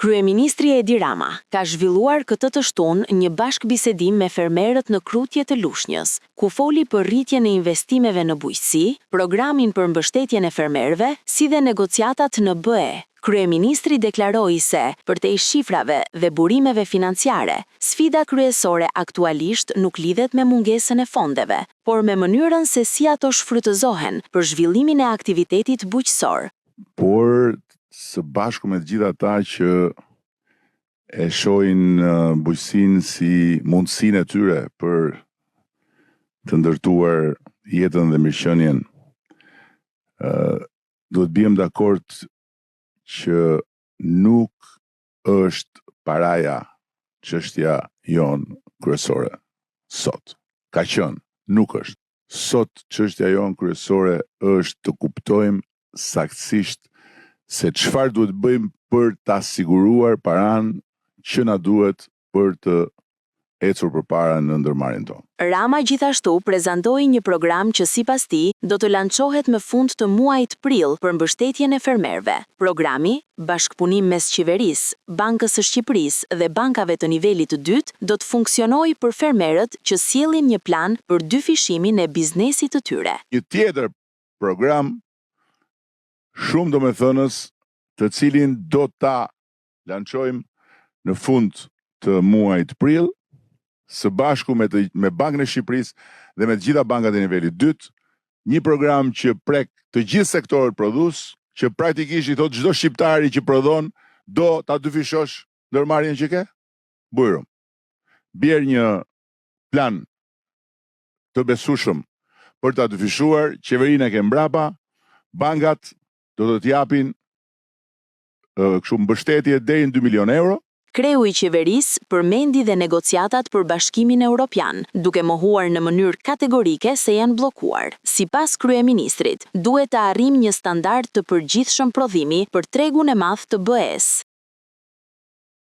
Kryeministri Edi Rama ka zhvilluar këtë të shtunë një bashkëbisedim me fermerët në Krutje të Lushnjës, ku foli për rritjen e investimeve në bujqësi, programin për mbështetjen e fermerëve, si dhe negociatat në BE. Kryeministri deklaroi se, përtej shifrave dhe burimeve financiare, sfida kryesore aktualisht nuk lidhet me mungesën e fondeve, por me mënyrën se si ato shfrytëzohen për zhvillimin e aktivitetit bujqësor. Por së bashku me të gjitha ata që e shohin bujqësinë si mundësinë e tyre për të ndërtuar jetën dhe mirëqenien, duhet bijem dakord që nuk është paraja çështja jonë kryesore sot. Ka qenë, nuk është. Sot çështja jonë kryesore është të kuptojmë saktësisht se çfarë duhet bëjmë për ta siguruar paranë që na duhet për të ecur përpara në ndërmarrjen tonë. Rama gjithashtu prezantoi një program që sipas tij do të lançohet në fund të muajit prill për mbështetjen e fermerëve. Programi, bashkëpunim mes qeverisë, Bankës së Shqipërisë dhe bankave të nivelit të dytë, do të funksionojë për fermerët që sjellin një plan për dyfishimin e biznesit të tyre. Një tjetër program shumë domethënës, të cilin do ta lançojmë në fund të muajit prill, së bashku me Bankën e Shqipërisë dhe me të gjitha bankat e nivelit dytë, një program që prek të gjithë sektorët prodhues, që praktikisht i thot çdo shqiptari që prodhon do ta dyfishosh ndërmarrjen që ke? Bujrum. Bjerë një plan të besueshëm për ta dyfishuar, qeverinë e ke mbrapa, bankat do të t'japin kështu mbështetje deri në 2 milion euro. Kreu i qeverisë përmendi dhe negociatat për Bashkimin Evropian, duke mohuar në mënyrë kategorike se janë bllokuar. Sipas kryeministrit, duhet të arrijmë një standard të përgjithshëm prodhimi për tregun e madh të BE-s.